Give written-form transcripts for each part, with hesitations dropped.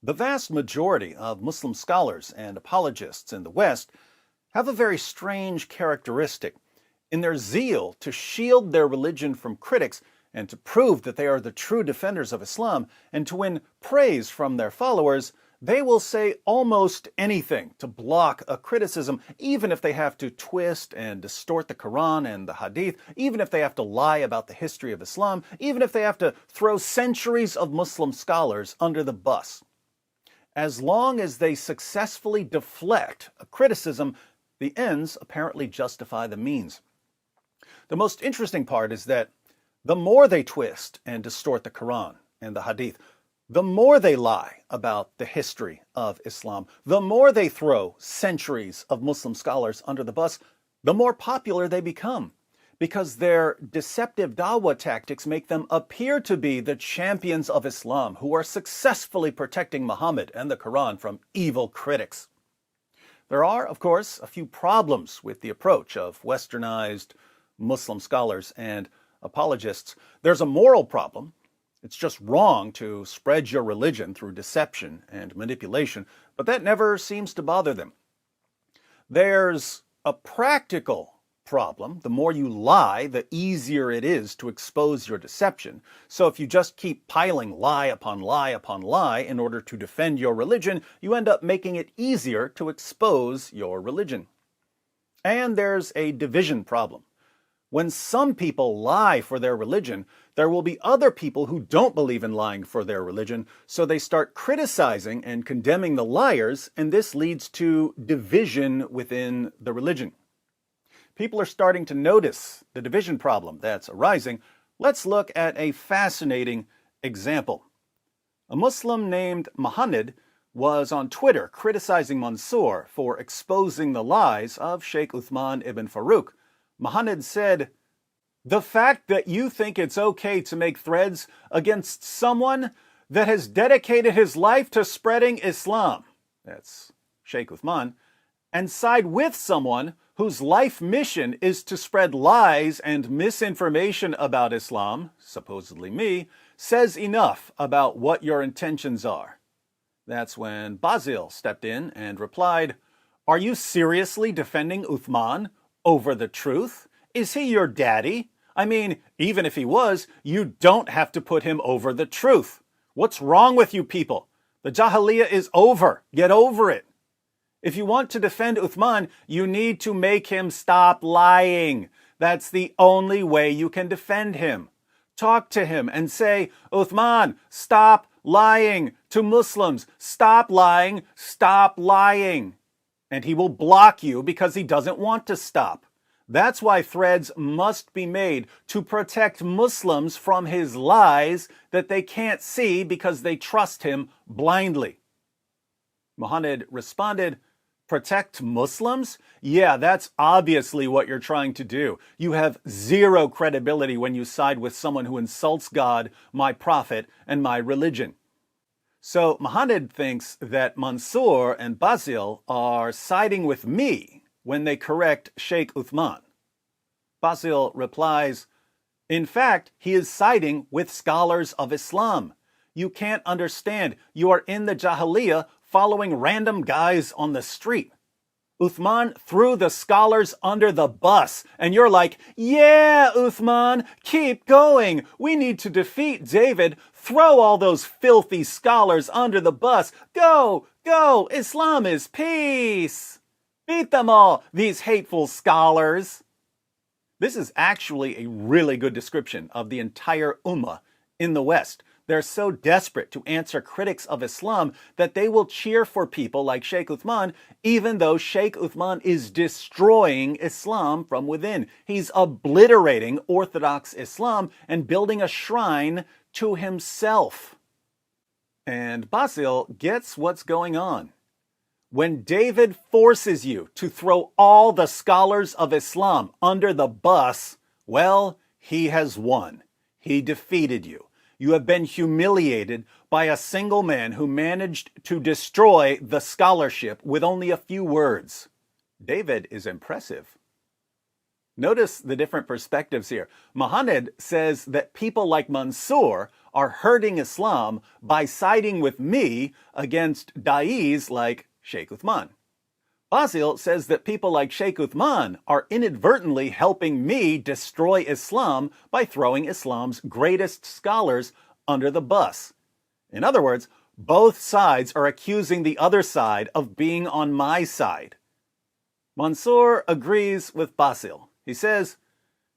The vast majority of Muslim scholars and apologists in the West have a very strange characteristic. In their zeal to shield their religion from critics and to prove that they are the true defenders of Islam and to win praise from their followers, they will say almost anything to block a criticism, even if they have to twist and distort the Quran and the Hadith, even if they have to lie about the history of Islam, even if they have to throw centuries of Muslim scholars under the bus. As long as they successfully deflect a criticism, the ends apparently justify the means. The most interesting part is that the more they twist and distort the Quran and the Hadith, the more they lie about the history of Islam, the more they throw centuries of Muslim scholars under the bus, the more popular they become, because their deceptive dawah tactics make them appear to be the champions of Islam who are successfully protecting Muhammad and the Quran from evil critics. There are, of course, a few problems with the approach of westernized Muslim scholars and apologists. There's a moral problem. It's just wrong to spread your religion through deception and manipulation, but that never seems to bother them. There's a practical problem. The more you lie, the easier it is to expose your deception. So if you just keep piling lie upon lie upon lie in order to defend your religion, you end up making it easier to expose your religion. And there's a division problem. When some people lie for their religion, there will be other people who don't believe in lying for their religion, so they start criticizing and condemning the liars, and this leads to division within the religion. People are starting to notice the division problem that's arising. Let's look at a fascinating example. A Muslim named Muhammad was on Twitter criticizing Mansour for exposing the lies of Sheikh Uthman ibn Farouk. Muhammad said, "The fact that you think it's okay to make threads against someone that has dedicated his life to spreading Islam," that's Sheikh Uthman, "and side with someone whose life mission is to spread lies and misinformation about Islam, supposedly me, says enough about what your intentions are." That's when Basil stepped in and replied, "Are you seriously defending Uthman over the truth? Is he your daddy? I mean, even if he was, you don't have to put him over the truth. What's wrong with you people? The Jahiliyyah is over. Get over it. If you want to defend Uthman, you need to make him stop lying. That's the only way you can defend him. Talk to him and say, Uthman, stop lying to Muslims. Stop lying. Stop lying. And he will block you because he doesn't want to stop. That's why threads must be made to protect Muslims from his lies that they can't see because they trust him blindly." Muhammad responded, "Protect Muslims? Yeah, that's obviously what you're trying to do. You have zero credibility when you side with someone who insults God, my prophet, and my religion." So Muhammad thinks that Mansour and Basil are siding with me when they correct Sheikh Uthman. Basil replies, "In fact, he is siding with scholars of Islam. You can't understand. You are in the Jahiliyyah following random guys on the street. Uthman threw the scholars under the bus, and you're like, yeah, Uthman, keep going. We need to defeat David. Throw all those filthy scholars under the bus. Go, go, Islam is peace. Beat them all, these hateful scholars." This is actually a really good description of the entire Ummah in the West. They're so desperate to answer critics of Islam that they will cheer for people like Sheikh Uthman, even though Sheikh Uthman is destroying Islam from within. He's obliterating orthodox Islam and building a shrine to himself. And Basil gets what's going on. When David forces you to throw all the scholars of Islam under the bus, well, he has won. He defeated you. You have been humiliated by a single man who managed to destroy the scholarship with only a few words. David is impressive. Notice the different perspectives here. Mohammed says that people like Mansour are hurting Islam by siding with me against da'is like Sheikh Uthman. Basil says that people like Sheikh Uthman are inadvertently helping me destroy Islam by throwing Islam's greatest scholars under the bus. In other words, both sides are accusing the other side of being on my side. Mansour agrees with Basil. He says,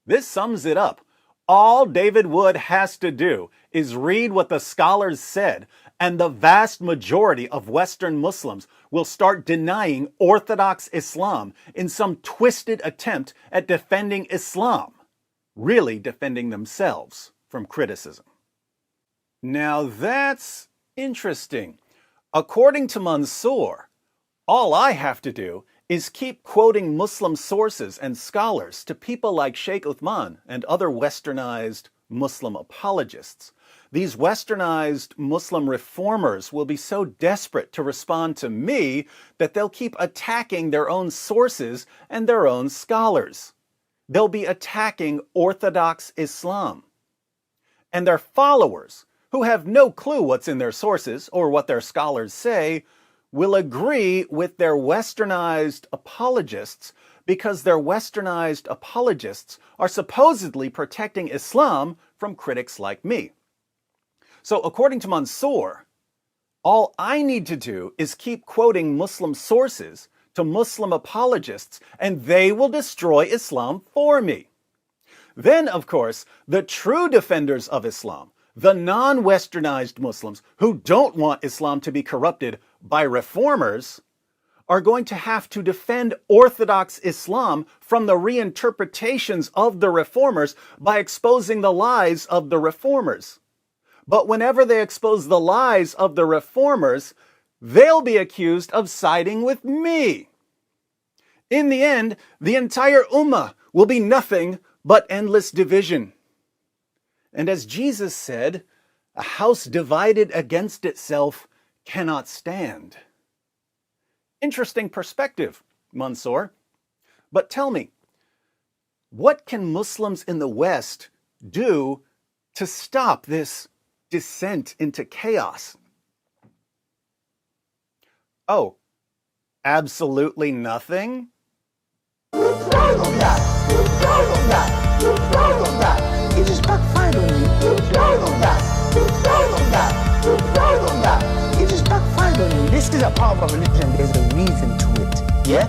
this sums it up. All David Wood has to do is read what the scholars said, and the vast majority of Western Muslims will start denying Orthodox Islam in some twisted attempt at defending Islam, really defending themselves from criticism. Now that's interesting. According to Mansour, all I have to do is keep quoting Muslim sources and scholars to people like Sheikh Uthman and other westernized Muslim apologists. These westernized Muslim reformers will be so desperate to respond to me that they'll keep attacking their own sources and their own scholars. They'll be attacking Orthodox Islam. And their followers, who have no clue what's in their sources or what their scholars say, will agree with their westernized apologists because their westernized apologists are supposedly protecting Islam from critics like me. So according to Mansour, all I need to do is keep quoting Muslim sources to Muslim apologists, and they will destroy Islam for me. Then, of course, the true defenders of Islam, the non-westernized Muslims who don't want Islam to be corrupted by reformers, are going to have to defend Orthodox Islam from the reinterpretations of the reformers by exposing the lies of the reformers. But whenever they expose the lies of the reformers, they'll be accused of siding with me. In the end, the entire ummah will be nothing but endless division. And as Jesus said, a house divided against itself cannot stand. Interesting perspective, Mansour. But tell me, what can Muslims in the West do to stop this descent into chaos? Oh, absolutely nothing? It just backfired on you. It just backfired on you. This is a part of our religion. There's a reason to it. Yeah?